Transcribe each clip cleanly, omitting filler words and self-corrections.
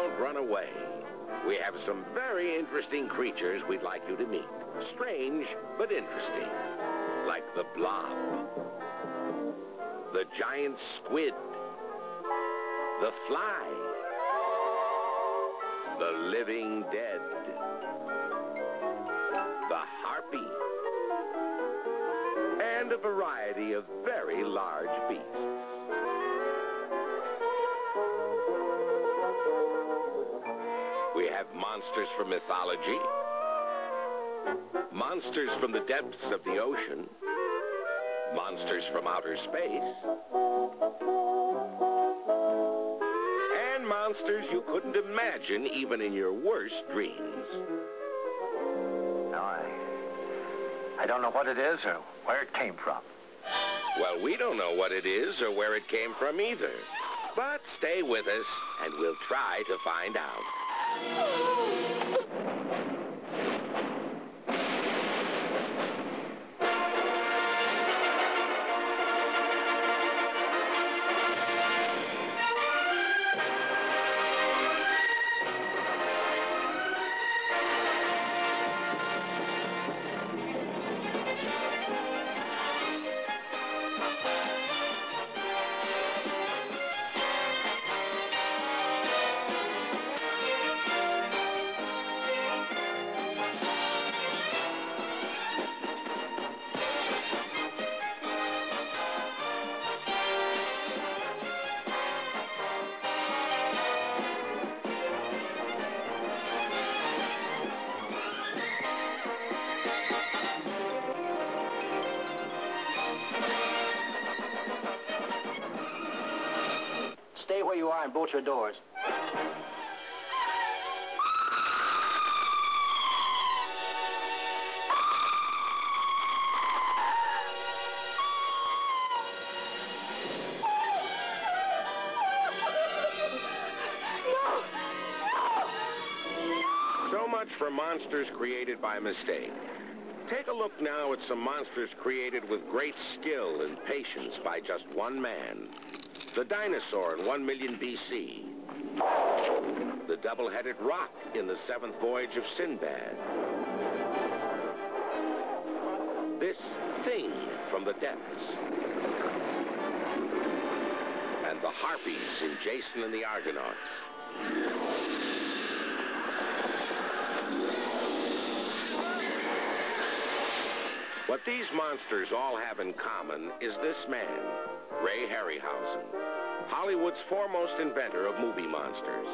don't run away. We have some very interesting creatures we'd like you to meet. Strange, but interesting. Like the blob, the giant squid, the fly, the living dead, the harpy, and a variety of very large beasts. We have monsters from mythology, monsters from the depths of the ocean, monsters from outer space, and monsters you couldn't imagine even in your worst dreams. No, I don't know what it is or where it came from. Well, we don't know what it is or where it came from either. But stay with us and we'll try to find out. Stay where you are and bolt your doors. So much for monsters created by mistake. Take a look now at some monsters created with great skill and patience by just one man. The dinosaur in 1 million BC. The double-headed rock in the 7th voyage of Sinbad. This thing from the depths. And the harpies in Jason and the Argonauts. What these monsters all have in common is this man, Ray Harryhausen, Hollywood's foremost inventor of movie monsters.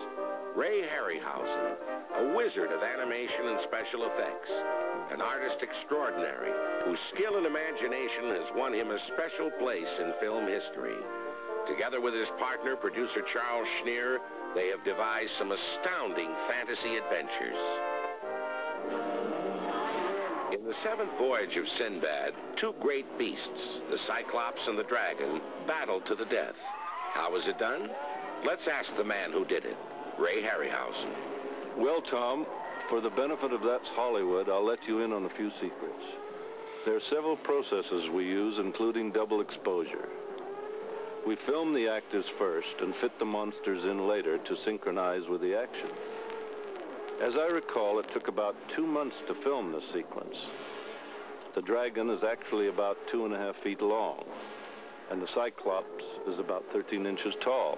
Ray Harryhausen, a wizard of animation and special effects, an artist extraordinary whose skill and imagination has won him a special place in film history. Together with his partner, producer Charles Schneer, they have devised some astounding fantasy adventures. In the 7th voyage of Sinbad, two great beasts, the Cyclops and the Dragon, battled to the death. How was it done? Let's ask the man who did it, Ray Harryhausen. Well, Tom, for the benefit of That's Hollywood, I'll let you in on a few secrets. There are several processes we use, including double exposure. We film the actors first and fit the monsters in later to synchronize with the action. As I recall, it took about 2 months to film this sequence. The dragon is actually about 2.5 feet long, and the Cyclops is about 13 inches tall.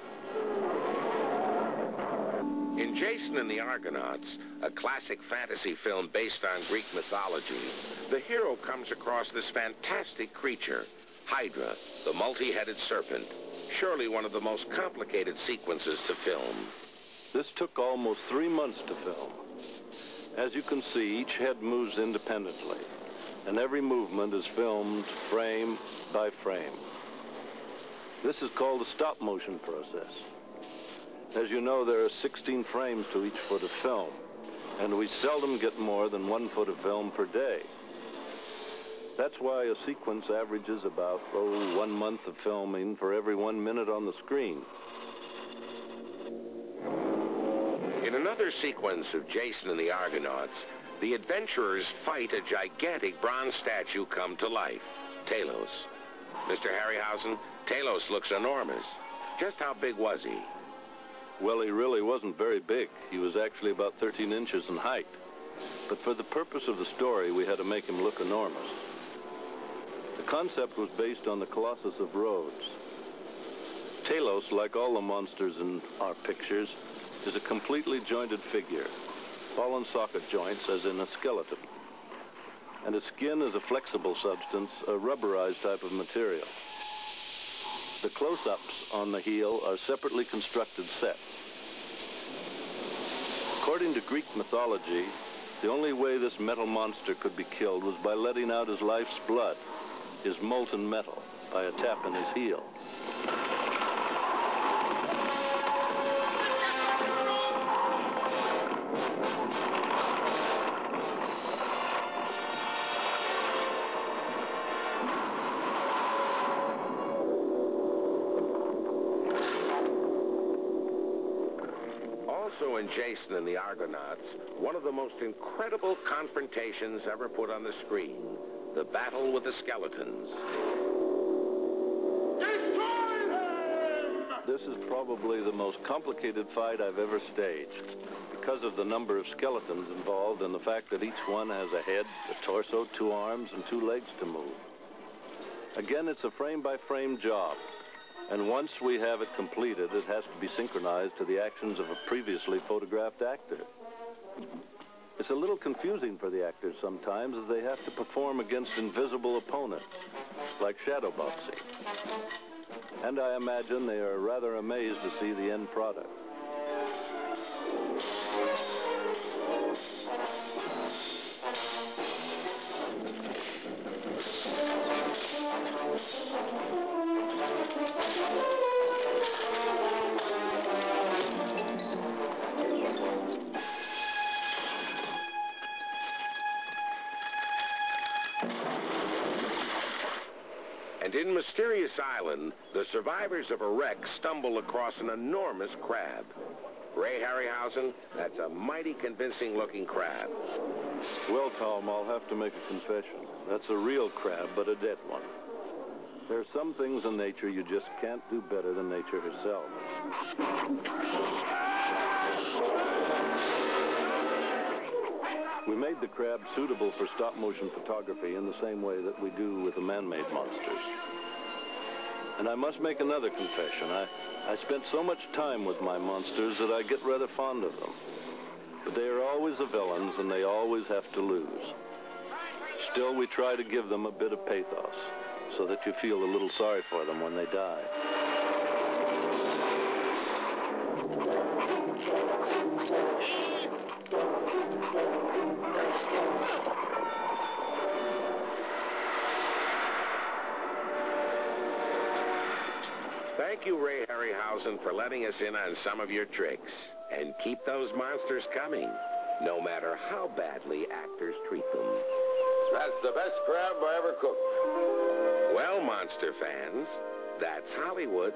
In Jason and the Argonauts, a classic fantasy film based on Greek mythology, the hero comes across this fantastic creature, Hydra, the multi-headed serpent, surely one of the most complicated sequences to film. This took almost 3 months to film. As you can see, each head moves independently, and every movement is filmed frame by frame. This is called the stop-motion process. As you know, there are 16 frames to each foot of film, and we seldom get more than 1 foot of film per day. That's why a sequence averages about, 1 month of filming for every 1 minute on the screen. In another sequence of Jason and the Argonauts, the adventurers fight a gigantic bronze statue come to life, Talos. Mr. Harryhausen, Talos looks enormous. Just how big was he? Well, he really wasn't very big. He was actually about 13 inches in height. But for the purpose of the story, we had to make him look enormous. The concept was based on the Colossus of Rhodes. Talos, like all the monsters in our pictures, is a completely jointed figure, all in socket joints as in a skeleton. And his skin is a flexible substance, a rubberized type of material. The close-ups on the heel are separately constructed sets. According to Greek mythology, the only way this metal monster could be killed was by letting out his life's blood, his molten metal, by a tap in his heel. Also in Jason and the Argonauts, one of the most incredible confrontations ever put on the screen, the battle with the skeletons. Destroy them! This is probably the most complicated fight I've ever staged because of the number of skeletons involved and the fact that each one has a head, a torso, 2 arms, and 2 legs to move. Again, it's a frame-by-frame job. And once we have it completed, it has to be synchronized to the actions of a previously photographed actor. It's a little confusing for the actors sometimes, as they have to perform against invisible opponents, like shadowboxing. And I imagine they are rather amazed to see the end product. And in Mysterious Island, the survivors of a wreck stumble across an enormous crab. Ray Harryhausen, that's a mighty convincing-looking crab. Well, Tom, I'll have to make a confession. That's a real crab, but a dead one. There are some things in nature you just can't do better than nature herself. We made the crab suitable for stop-motion photography in the same way that we do with the man-made monsters. And I must make another confession. I spent so much time with my monsters that I get rather fond of them. But they are always the villains, and they always have to lose. Still, we try to give them a bit of pathos, so that you feel a little sorry for them when they die. Thank you, Ray Harryhausen, for letting us in on some of your tricks. And keep those monsters coming, no matter how badly actors treat them. That's the best crab I ever cooked. Well, monster fans, that's Hollywood.